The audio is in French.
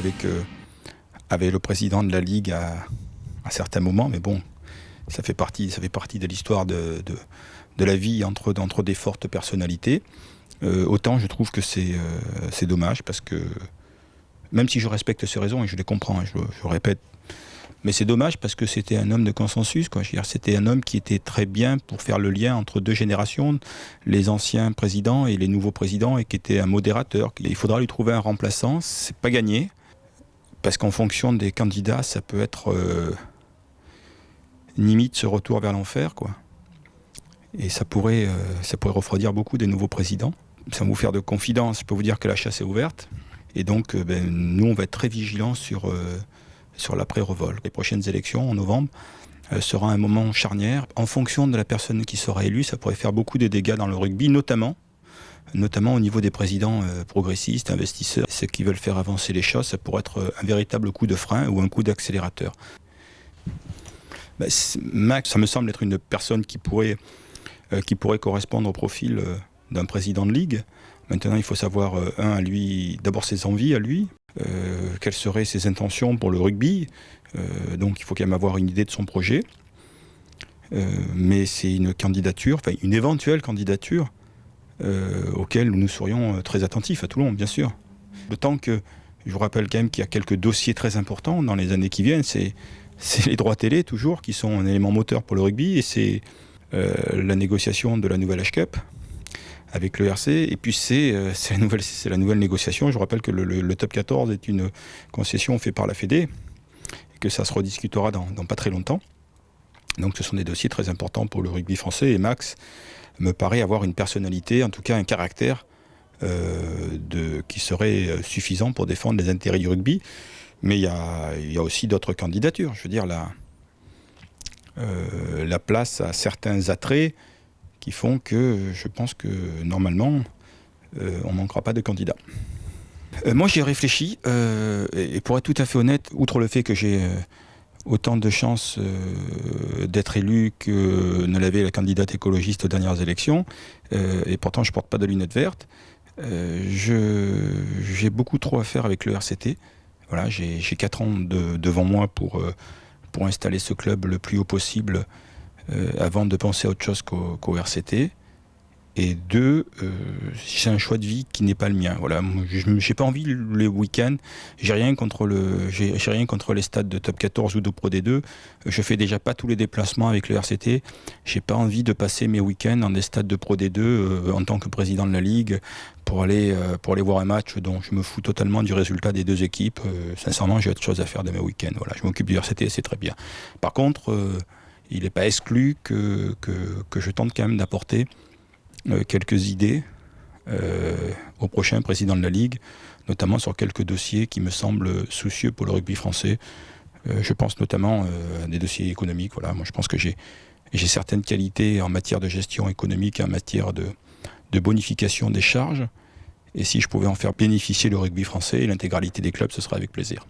conflit avec le président de la Ligue à certains moments, mais bon, ça fait partie de l'histoire de la vie entre des fortes personnalités. Autant je trouve que c'est dommage, parce que, même si je respecte ses raisons et je les comprends, hein, je répète, mais c'est dommage parce que c'était un homme de consensus, quoi. Je veux dire, c'était un homme qui était très bien pour faire le lien entre deux générations, les anciens présidents et les nouveaux présidents, et qui était un modérateur. Il faudra lui trouver un remplaçant, c'est pas gagné, parce qu'en fonction des candidats, ça peut être limite ce retour vers l'enfer, quoi. Et ça pourrait refroidir beaucoup des nouveaux présidents. Sans vous faire de confidence, je peux vous dire que la chasse est ouverte. Et donc, nous, on va être très vigilants sur l'après-revolt. Les prochaines élections, en novembre, sera un moment charnière. En fonction de la personne qui sera élue, ça pourrait faire beaucoup de dégâts dans le rugby, notamment au niveau des présidents progressistes, investisseurs. Ceux qui veulent faire avancer les choses, ça pourrait être un véritable coup de frein ou un coup d'accélérateur. Max, ça me semble être une personne qui pourrait correspondre au profil d'un président de ligue. Maintenant, il faut savoir, à lui, d'abord ses envies à lui, quelles seraient ses intentions pour le rugby. Donc il faut quand même avoir une idée de son projet. Mais c'est une candidature, enfin une éventuelle candidature, auquel nous serions très attentifs à Toulon, bien sûr. D'autant que, je vous rappelle quand même qu'il y a quelques dossiers très importants dans les années qui viennent. C'est les droits télé, toujours, qui sont un élément moteur pour le rugby, et c'est la négociation de la nouvelle H-Cup avec le RC, et puis c'est la nouvelle négociation. Je vous rappelle que le top 14 est une concession faite par la Fédé, et que ça se rediscutera dans pas très longtemps. Donc ce sont des dossiers très importants pour le rugby français, et Max me paraît avoir une personnalité, en tout cas un caractère, qui serait suffisant pour défendre les intérêts du rugby. Mais il y a aussi d'autres candidatures. Je veux dire, la place a certains attraits qui font que je pense que normalement, on ne manquera pas de candidats. Moi, j'y ai réfléchi, et pour être tout à fait honnête, outre le fait que j'ai autant de chances d'être élu que ne l'avait la candidate écologiste aux dernières élections, et pourtant je ne porte pas de lunettes vertes, j'ai beaucoup trop à faire avec le RCT. Voilà, j'ai 4 ans devant moi pour installer ce club le plus haut possible, avant de penser à autre chose qu'au RCT. Et 2, c'est un choix de vie qui n'est pas le mien. Voilà, je n'ai pas envie les week-ends. J'ai rien contre les stades de top 14 ou de Pro D2. Je fais déjà pas tous les déplacements avec le RCT. J'ai pas envie de passer mes week-ends dans des stades de Pro D2 en tant que président de la Ligue pour aller voir un match dont je me fous totalement du résultat des deux équipes. Sincèrement, j'ai autre chose à faire de mes week-ends. Voilà, je m'occupe du RCT, c'est très bien. Par contre, il n'est pas exclu que je tente quand même d'apporter quelques idées au prochain président de la Ligue, notamment sur quelques dossiers qui me semblent soucieux pour le rugby français. Je pense notamment à des dossiers économiques. Voilà, moi je pense que j'ai certaines qualités en matière de gestion économique, en matière de bonification des charges, et si je pouvais en faire bénéficier le rugby français et l'intégralité des clubs, ce serait avec plaisir.